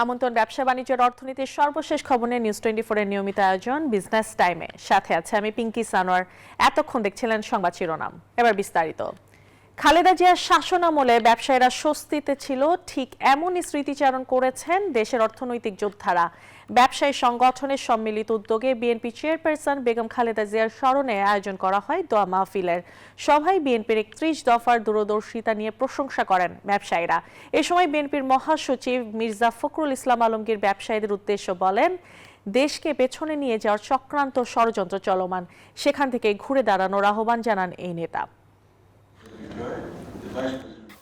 আমন্ত্রণ ব্যবসা বাণিজ্যের অর্থনীতির সর্বশেষ খবর নিয়ে নিউজ 24 এর নিয়মিত আয়োজন বিজনেস টাইমে। সাথে আছে আমি পিঙ্কি সানোয়ার। এতক্ষণ দেখছিলেন সংবাদ শিরোনাম, এবার বিস্তারিত। খালেদা জিয়ার শাসনামলে ব্যবসায়ীরা স্বস্তিতে ছিল, ঠিক এমনই স্মৃতিচারণ করেছেন দেশের অর্থনৈতিক যোদ্ধারা। ব্যবসায়ী সংগঠনের সম্মিলিত উদ্যোগে বিএনপি চেয়ারপারসন বেগম খালেদা জিয়ার স্মরণে আয়োজন করা হয় দোয়া মাহফিলের। সভায় বিএনপির 31 দফার দূরদর্শিতা নিয়ে প্রশংসা করেন ব্যবসায়ীরা। এ সময় বিএনপির মহাসচিব মির্জা ফখরুল ইসলাম আলমগীর ব্যবসায়ীদের উদ্দেশ্য বলেন, দেশকে পেছনে নিয়ে যাওয়ার চক্রান্ত ষড়যন্ত্র চলমান, সেখান থেকে ঘুরে দাঁড়ানোর আহ্বান জানান এই নেতা।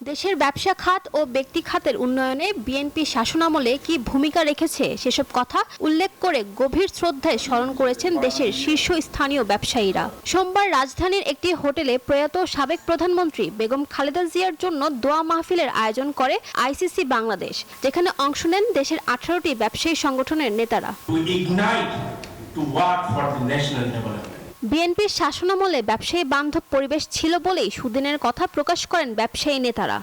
দেশের ব্যবসা খাত ও ব্যক্তি খাতের উন্নয়নে বিএনপি শাসনামলে কি ভূমিকা রেখেছে সেসব কথা উল্লেখ করে গভীর শ্রদ্ধায় স্মরণ করেছেন দেশের শীর্ষস্থানীয় ব্যবসায়ীরা। সোমবার রাজধানীর একটি হোটেলে প্রয়াত সাবেক প্রধানমন্ত্রী বেগম খালেদা জিয়ার জন্য দোয়া মাহফিলের আয়োজন করে আইসিসি বাংলাদেশ, যেখানে অংশ নেন দেশের 18টি ব্যবসায়ী সংগঠনের নেতারা। বিএনপির শাসনামলে ব্যবসায়ী বান্ধব পরিবেশ ছিল বলেই সুদিনের কথা প্রকাশ করেন ব্যবসায়ী নেতারা।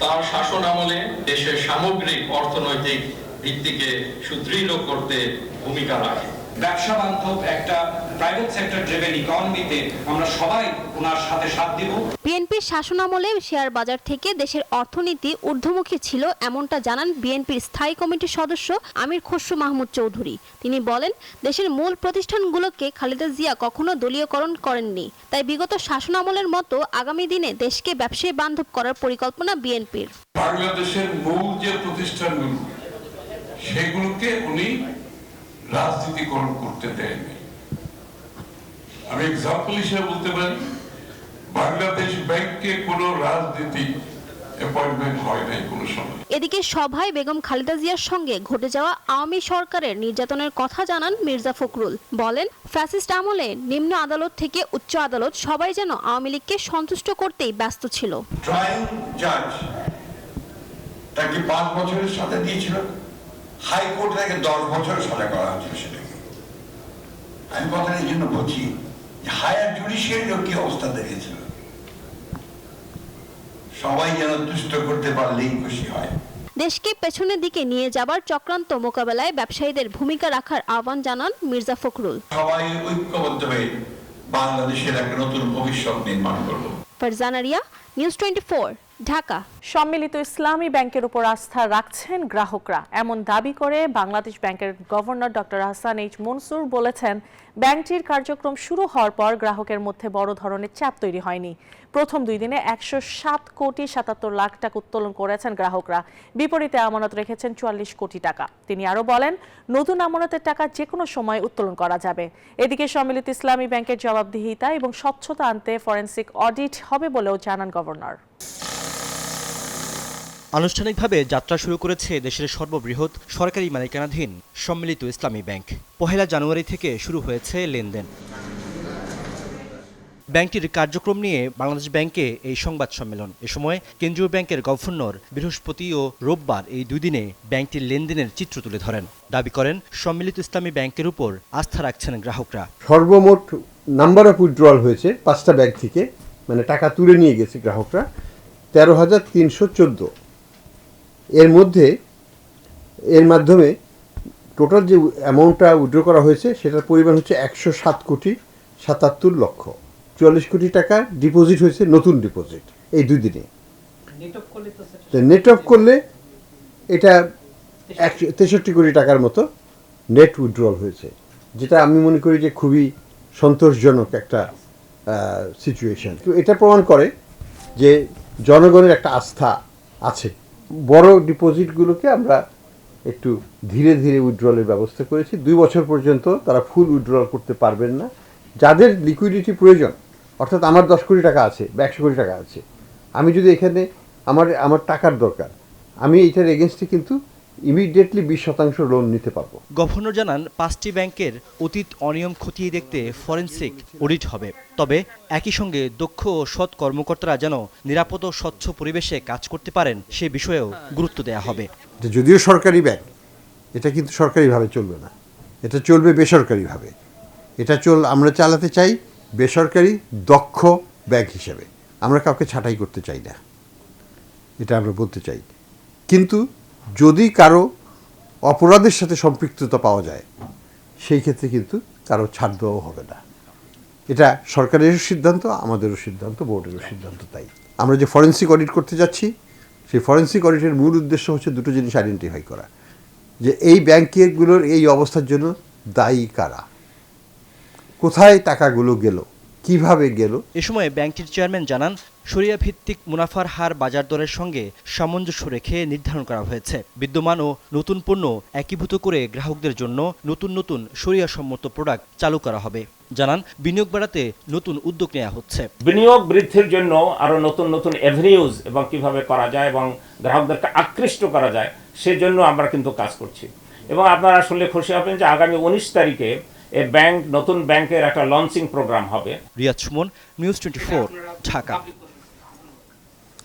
তার শাসনামলে দেশের সামগ্রিক অর্থনৈতিক ভিত্তিকে সুদৃঢ় করতে ভূমিকা রাখে। ব্যবসা বান্ধব একটা প্রাইভেট সেক্টর ড্রিভেন ইকোনমিতে আমরা সবাই ওনার সাথে সাথ দিব। বিএনপির শাসনামলে শেয়ার বাজার থেকে দেশের অর্থনীতি ঊর্ধ্বমুখী ছিল, এমনটা জানান বিএনপির স্থায়ী কমিটির সদস্য আমির খসরু মাহমুদ চৌধুরী। তিনি বলেন, দেশের মূল প্রতিষ্ঠানগুলোকে খালেদা জিয়া কখনো দলীয়করণ করেননি, তাই বিগত শাসনামলের মতো আগামী দিনে দেশকে ব্যবসায়ী বান্ধব করার পরিকল্পনা বিএনপির। বাংলাদেশের মূল যে প্রতিষ্ঠানগুলো সেগুলোকে উনি রাজনীতিকরণ করতে দেয়নি। আমি এক্সাম্পল হিসেবে বলতে পারি, বাংলাদেশ ব্যাংকে কোনো রাজনীতি অ্যাপয়েন্টমেন্ট হয় নাই কোনো সময়। এদিকে সভায় বেগম খালেদা জিয়ার সঙ্গে ঘটে যাওয়া আওয়ামী সরকারের নির্যাতনের কথা জানান মির্জা ফখরুল। বলেন, ফ্যাসিস্ট আমলে নিম্ন আদালত থেকে উচ্চ আদালত সবাই যেন আওয়ামী লীগকে সন্তুষ্ট করতেই ব্যস্ত ছিল। ট্রায়াল জাজ তাকে 5 বছরের সাজা দিয়েছিল, হাইকোর্ট তাকে 10 বছরের সাজা করা হয়েছিল। সেটাকে আমি কথা এই জন্য বলছি, হায়ার জুডিশিয়ারিরও কি অবস্থা দেখেছিল, সবাই যেন তুষ্ট করতে পারলেই খুশি হয়। দেশকে পেছনের দিকে নিয়ে যাবার চক্রান্ত মোকাবেলায় ব্যবসায়ীদের ভূমিকা রাখার আহ্বান জানান মির্জা ফখরুল। সবাই ঐক্যবদ্ধ হয়ে বাংলাদেশের একটা নতুন ভবিষ্যৎ নির্মাণ করব। ফারজানা রিয়া, নিউজ 24, ঢাকা। সম্মিলিত ইসলামী ব্যাংকের উপর আস্থা রাখছেন গ্রাহকরা, এমন দাবি করে বাংলাদেশ ব্যাংকের governor doctor Ahsan H Mansur বলেছেন, ব্যাংকটির কার্যক্রম শুরু হওয়ার পর গ্রাহকের মধ্যে বড় ধরনের চাপ তৈরি হয়নি। প্রথম 2 দিনে 107 কোটি 77 লাখ টাকা উত্তোলন করেছেন গ্রাহকরা, বিপরীতে আমানত রেখেছেন 44 কোটি টাকা। তিনি আরও বলেন, নতুন আমানতের টাকা যে কোনো সময় উত্তোলন করা যাবে। এদিকে সম্মিলিত ইসলামী ব্যাংকের জবাবদিহিতা এবং স্বচ্ছতা আনতে ফরেনসিক অডিট হবে বলেও জানান গভর্নর। আনুষ্ঠানিকভাবে যাত্রা শুরু করেছে দেশের সর্ববৃহৎ সরকারি মালিকানাধীন সম্মিলিত ইসলামী ব্যাংক। 1 জানুয়ারি থেকে শুরু হয়েছে লেনদেন। ব্যাংকটির কার্যক্রম নিয়ে বাংলাদেশ ব্যাংকে এই সংবাদ সম্মেলন। এ সময় কেন্দ্রীয় ব্যাংকের গভর্নর বৃহস্পতি ও রোববার এই 2 দিনে ব্যাংকটির লেনদেনের চিত্র তুলে ধরেন। দাবি করেন, সম্মিলিত ইসলামী ব্যাংকের উপর আস্থা রাখছেন গ্রাহকরা। সর্বমোট নাম্বার অফ উইথড্রয়াল হয়েছে 5টা ব্যাংক থেকে, মানে টাকা তুলে নিয়ে গেছে গ্রাহকরা 13,314। এর মাধ্যমে টোটাল যে অ্যামাউন্টটা উইথড্র করা হয়েছে সেটার পরিমাণ হচ্ছে 107 কোটি 77 লক্ষ। 44 কোটি টাকা ডিপোজিট হয়েছে, নতুন ডিপোজিট এই 2 দিনে। নেট অফ করলে এটা 63 কোটি টাকার মতো নেট উইথড্রয়াল হয়েছে, যেটা আমি মনে করি যে খুবই সন্তোষজনক একটা সিচুয়েশন। তো এটা প্রমাণ করে যে জনগণের একটা আস্থা আছে। বড় ডিপোজিটগুলোকে আমরা একটু ধীরে ধীরে উইথড্রয়ালের ব্যবস্থা করেছি। 2 বছর পর্যন্ত তারা ফুল উইথড্রয়াল করতে পারবেন না। যাদের লিকুইডিটি প্রয়োজন, অর্থাৎ আমার 10 কোটি টাকা আছে বা 100 কোটি টাকা আছে, আমি যদি এখানে আমার টাকার দরকার, আমি এইটার এগেনস্টে কিন্তু ইমিডিয়েটলি 20% লোন নিতে পারবো। গভর্নর জানান, 5টি ব্যাংকের অতীত অনিয়ম খতিয়ে দেখতে ফরেনসিক অডিট হবে। তবে একই সঙ্গে দক্ষ ও সৎ কর্মকর্তারা যেন নিরাপদ ও স্বচ্ছ পরিবেশে কাজ করতে পারেন সে বিষয়েও গুরুত্ব দেওয়া হবে। যদিও সরকারি ব্যাংক, এটা কিন্তু সরকারিভাবে চলবে না, এটা চলবে বেসরকারিভাবে। আমরা চালাতে চাই বেসরকারি দক্ষ ব্যাংক হিসেবে, আমরা কাউকে ছাঁটাই করতে চাই না, এটা আমরা বলতে চাই। কিন্তু যদি কারো অপরাধের সাথে সম্পৃক্ততা পাওয়া যায় সেই ক্ষেত্রে কিন্তু কারো ছাড় দেওয়াও হবে না। এটা সরকারেরও সিদ্ধান্ত, আমাদেরও সিদ্ধান্ত, বোর্ডেরও সিদ্ধান্ত। তাই আমরা যে ফরেন্সিক অডিট করতে যাচ্ছি, সেই ফরেন্সিক অডিটের মূল উদ্দেশ্য হচ্ছে দুটো জিনিস আইডেন্টিফাই করা, যে এই ব্যাংকগুলোর এই অবস্থার জন্য দায়ী কারা, কোথায় টাকাগুলো গেল, কিভাবে গেল। এ সময় ব্যাংকটির চেয়ারম্যান জানান, শরিয়া ভিত্তিক মুনাফার হার বাজার দরের সঙ্গে সামঞ্জস্য রেখে নির্ধারণ করা হয়েছে। বিদ্যমান ও নতুন পণ্য একীভূত করে গ্রাহকদের জন্য নতুন নতুন শরিয়া সম্মত প্রোডাক্ট চালু করা হবে। জানান, বিনিয়োগ বাড়াতে নতুন উদ্যোগ নেওয়া হচ্ছে। বিনিয়োগ বৃদ্ধির জন্য আরো নতুন নতুন এভিনিউজ এবং কিভাবে করা যায় এবং গ্রাহকদেরকে আকৃষ্ট করা যায় সেজন্য আমরা কিন্তু কাজ করছি। এবং আপনারা আসলে খুশি হবেন যে আগামী 19 তারিখে নতুন ব্যাংকের একটা লঞ্চিং প্রোগ্রাম হবে। রিয়াদ সুমন, নিউজ 24, ঢাকা।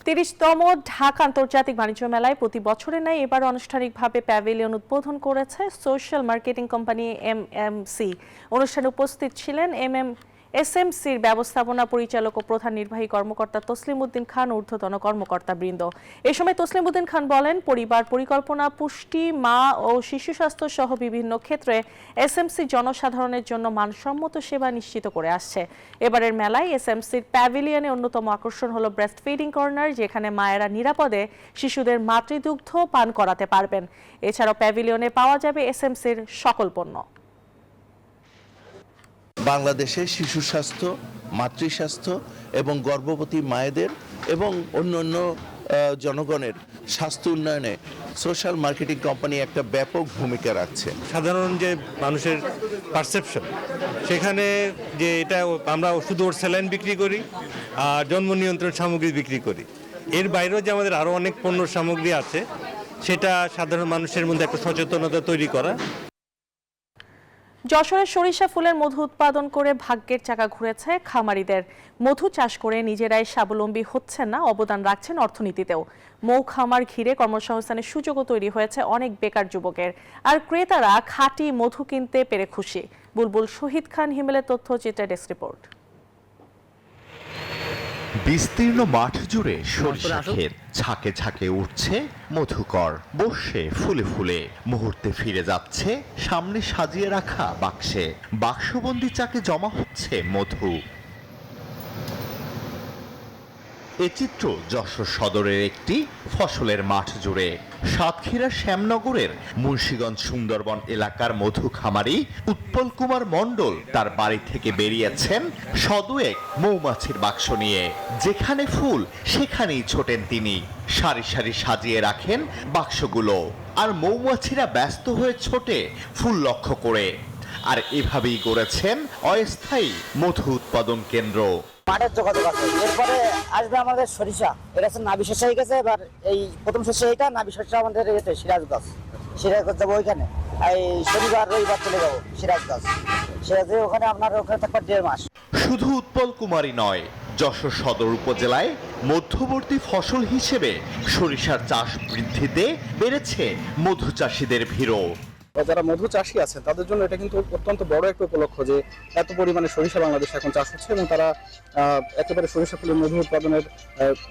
30তম ঢাকা আন্তর্জাতিক বাণিজ্য মেলায় প্রতি বছরের ন্যায় এবার আনুষ্ঠানিকভাবে প্যাভিলিয়ন উদ্বোধন করেছে সোশ্যাল মার্কেটিং কোম্পানি এমএমসি। অনুষ্ঠানে উপস্থিত ছিলেন এসএমসির ব্যবস্থাপনা পরিচালক ও প্রধান নির্বাহী কর্মকর্তা তসলিম উদ্দিন খান, ঊর্ধ্বতন কর্মকর্তাবৃন্দ। এ সময় তসলিম উদ্দিন খান বলেন, পরিবার পরিকল্পনা, পুষ্টি, মা ও শিশু স্বাস্থ্য সহ বিভিন্ন ক্ষেত্রে এসএমসি জনসাধারণের জন্য মানসম্মত সেবা নিশ্চিত করে আসছে। এবারের মেলায় এসএমসির প্যাভিলিয়নে অন্যতম আকর্ষণ হলো ব্রেস্ট ফিডিং কর্নার, যেখানে মায়েরা নিরাপদে শিশুদের মাতৃদুগ্ধ পান করাতে পারবেন। এছাড়াও প্যাভিলিয়নে পাওয়া যাবে এসএমসির সকল পণ্য। বাংলাদেশে শিশু স্বাস্থ্য, মাতৃস্বাস্থ্য এবং গর্ভবতী মায়েদের এবং অন্যান্য জনগণের স্বাস্থ্য উন্নয়নে সোশ্যাল মার্কেটিং কোম্পানি একটা ব্যাপক ভূমিকা রাখছে। সাধারণ যে মানুষের পারসেপশন, সেখানে যে এটা আমরা শুধু ওর স্যালাইন বিক্রি করি আর জন্ম নিয়ন্ত্রণ সামগ্রী বিক্রি করি, এর বাইরেও যে আমাদের আরও অনেক পণ্য সামগ্রী আছে, সেটা সাধারণ মানুষের মধ্যে একটা সচেতনতা তৈরি করা। যশোরে সরিষা ফুলের মধু উৎপাদন করে ভাগ্যের চাকা ঘুরেছে খামারিদের। মধু চাষ করে নিজেরাই স্বাবলম্বী হচ্ছেন না, অবদান রাখছেন অর্থনীতিতেও। মৌ খামার ঘিরে কর্মসংস্থানের সুযোগও তৈরি হয়েছে অনেক বেকার যুবকের। আর ক্রেতারা খাঁটি মধু কিনতে পেরে খুশি। বুলবুল শহীদ খান হিমেলের তথ্যচিত্রে ডেস্ক রিপোর্ট। বিস্তীর্ণ মাঠ জুড়ে সরিষা ক্ষেত, ঝাঁকে ঝাঁকে উঠছে মধুকর, বসে ফুলে ফুলে। মুহূর্তে ফিরে যাচ্ছে সামনে সাজিয়ে রাখা বাক্সে, বাক্সবন্দি চাকে জমা হচ্ছে মধু। এ চিত্র যশোর সদরের একটি ফসলের মাঠ জুড়ে। সাতক্ষীরার শ্যামনগরের মুন্সিগঞ্জ সুন্দরবন এলাকার মধু খামারি উৎপল কুমার মণ্ডল তার বাড়ি থেকে বেরিয়েছেন সদুয়েক মৌমাছির বাক্স নিয়ে। যেখানে ফুল সেখানেই ছোটেন তিনি, সারি সারি সাজিয়ে রাখেন বাক্সগুলো, আর মৌমাছিরা ব্যস্ত হয়ে ছোটে ফুল লক্ষ্য করে। আর এভাবেই গড়েছেন অস্থায়ী মধু উৎপাদন কেন্দ্র। মাঠের যোগাযোগ আছে, এরপরে আসবে আমাদের সরিষা, এটা হচ্ছে নাবি শস্য হয়ে গেছে। এবার এই প্রথম শস্য এইটা, নাবি শস্য আমাদের এতে সিরাজগঞ্জ যাবো ওইখানে, এই শনিবার রবিবার চলে যাবো সিরাজগঞ্জ। সিরাজে ওখানে থাকবে 1.5 মাস। শুধু উৎপল কুমারী নয়, যশোর সদর উপজেলায় মধ্যবর্তী ফসল হিসেবে সরিষার চাষ বৃদ্ধিতে বেড়েছে মধু চাষীদের ভিড়ও। যারা মধু চাষী আছেন তাদের জন্য এটা কিন্তু অত্যন্ত বড় একটা উপলক্ষ যে এত পরিমাণে সরিষা বাংলাদেশে এখন চাষ হচ্ছে এবং তারা একেবারে সরিষা ফুলের মধু উৎপাদনের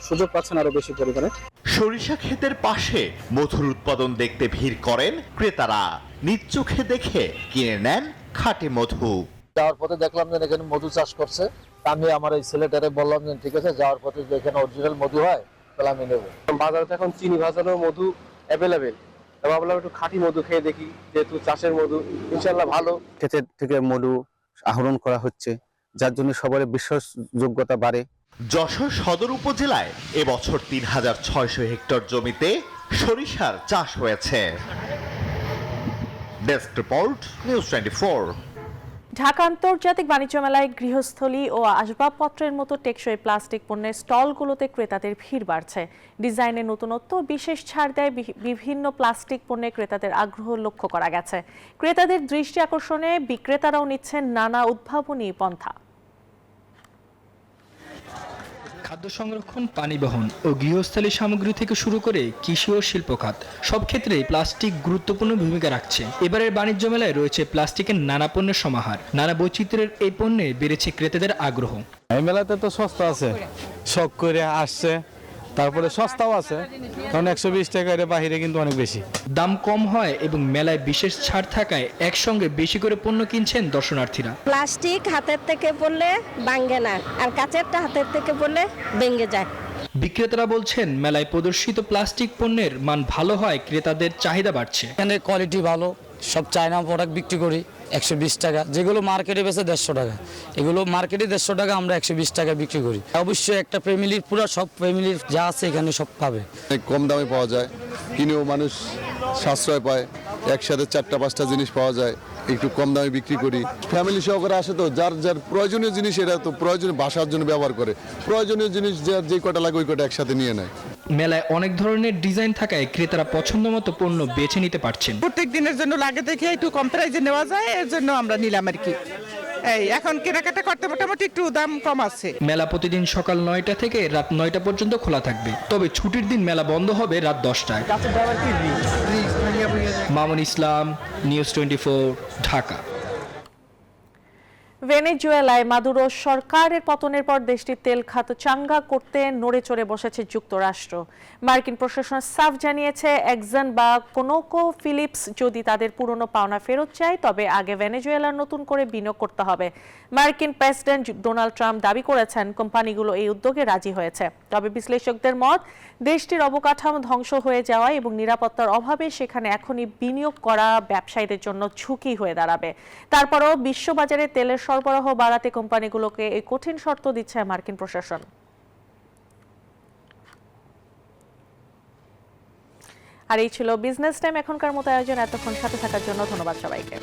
সুযোগ পাচ্ছেন আরো বেশি পরিমাণে। সরিষা ক্ষেতের পাশে মধুর উৎপাদন দেখতে ভিড় করেন ক্রেতারা। নিজ চোখে দেখে কিনে নেন খাঁটি মধু। যাওয়ার পথে দেখলাম যে এখানে মধু চাষ করছে, আমি আমার এই ছেলেটারে বললাম যে ঠিক আছে, যাওয়ার পথে যে এখানে অরিজিনাল মধু হয় তাহলে আমি নেব। বাজারে এখন চিনি ভাজানো মধু অ্যাভেলেবেল, ভাবলাম একটু খাঁটি মধু খেয়ে দেখি, যেহেতু চাষের মধু ইনশাল্লাহ ভালো। ক্ষেতের থেকে মধু আহরণ করা হচ্ছে, যার জন্য সবার বিশ্বাসযোগ্যতা বাড়ে। যশোর সদর উপজেলায় এবছর 3600 হেক্টর জমিতে সরিষার চাষ হয়েছে। Desk report, news 24। ঢাকা আন্তর্জাতিক বাণিজ্য মেলায় গৃহস্থলী ও আসবাবপত্রের মতো টেকসই প্লাস্টিক পণ্যের স্টলগুলোতে ক্রেতাদের ভিড় বাড়ছে। ডিজাইনের নতুনত্ব, বিশেষ ছাড় দেয় বিভিন্ন প্লাস্টিক পণ্যে ক্রেতাদের আগ্রহ লক্ষ্য করা গেছে। ক্রেতাদের দৃষ্টি আকর্ষণে বিক্রেতারাও নিচ্ছেন নানা উদ্ভাবনী পন্থা। খাদ্য সংরক্ষণ, পানি বহন ও গৃহস্থালী সামগ্রী থেকে শুরু করে কৃষি ও শিল্প খাত, সব ক্ষেত্রেই প্লাস্টিক গুরুত্বপূর্ণ ভূমিকা রাখছে। এবারের বাণিজ্য মেলায় রয়েছে প্লাস্টিকের নানা পণ্যের সমাহার। নানা বৈচিত্র্যের এই পণ্যে বেড়েছে ক্রেতাদের আগ্রহ। এই মেলাতে তো সস্তা আছে, শখ করে আসছে, তারপরে সস্তাও আছে, কারণ 120 টাকার বাইরে কিন্তু অনেক বেশি। দাম কম হয় এবং মেলায় বিশেষ ছাড় থাকায় একসঙ্গে বেশি করে পণ্য কিনছেন দর্শনার্থীরা। প্লাস্টিক হাতের থেকে পড়লে ভাঙে না, আর কাঁচেরটা হাতের থেকে পড়লে ভেঙে যায়। বিক্রেতারা বলছেন মেলায় প্রদর্শিত প্লাস্টিক পণ্যের মান ভালো হয়, ক্রেতাদের চাহিদা বাড়ছে। এখানে কোয়ালিটি ভালো, সব চায়না প্রোডাক্ট বিক্রি করি 120 টাকা, যেগুলো মার্কেটে বেচে 150 টাকা, এগুলো মার্কেটে 150 টাকা, আমরা 120 টাকা বিক্রি করি। অবশ্যই একটা ফ্যামিলির পুরো সব ফ্যামিলির যা আছে এখানে সব পাবে। কম দামে পাওয়া যায়, কিনেও মানুষ সাশ্রয় পায়, একসাথে 4-5টা জিনিস পাওয়া যায়, একটু কম দামে বিক্রি করি। ফ্যামিলি সহকারে আসে তো, যার যার প্রয়োজনীয় জিনিস এরা তো প্রয়োজনীয় বাসার জন্য ব্যবহার করে, প্রয়োজনীয় জিনিস যার যে কটা লাগে ওই কটা একসাথে নিয়ে নেয়। মেলায় অনেক ধরনের ডিজাইন থাকায় ক্রেতারা পছন্দ মতো পণ্য বেছে নিতে পারছেন। প্রত্যেক দিনের জন্য লাগে দেখে একটু কম প্রাইসে নেওয়া যায়, এর জন্য আমরা নিলাম আর কি। এই এখন কেনাকাটা করতে মোটামুটি একটু দাম কম আছে। মেলা প্রতিদিন সকাল 9টা থেকে রাত 9টা পর্যন্ত খোলা থাকবে, তবে ছুটির দিন মেলা বন্ধ হবে রাত 10টায়। মামুন ইসলাম, নিউজ 24, ঢাকা। ভেনেজুয়েলায় মাদুরো সরকারের পতনের পর দেশটির তেল খাত চাঙ্গা করতে নড়ে চড়ে বসেছে যুক্তরাষ্ট্র। মার্কিন প্রশাসন সাফ জানিয়েছে, এক্সন বা কোনোকো ফিলিপস যদি তাদের পুরনো পাওনা ফেরত চায় তবে আগে ভেনেজুয়েলার নতুন করে বিনিয়োগ করতে হবে। মার্কিন প্রেসিডেন্ট ডোনাল্ড ট্রাম্প দাবি করেছেন কোম্পানিগুলো এই উদ্যোগে রাজি হয়েছে, তবে বিশ্লেষকদের মত দেশটির অবকাঠামো ধ্বংস হয়ে যাওয়া এবং নিরাপত্তার অভাবে সেখানে এখনই বিনিয়োগ করা ব্যবসায়ীদের জন্য ঝুঁকি হয়ে দাঁড়াবে। তারপরও বিশ্ববাজারে তেলের সরবরাহ বাড়াতে কোম্পানিগুলোকে এই কঠিন শর্ত দিচ্ছে মার্কিন প্রশাসন। আর এই ছিল বিজনেস টাইম এখনকার মতো আয়োজন। এতক্ষণ সাথে থাকার জন্য ধন্যবাদ সবাইকে।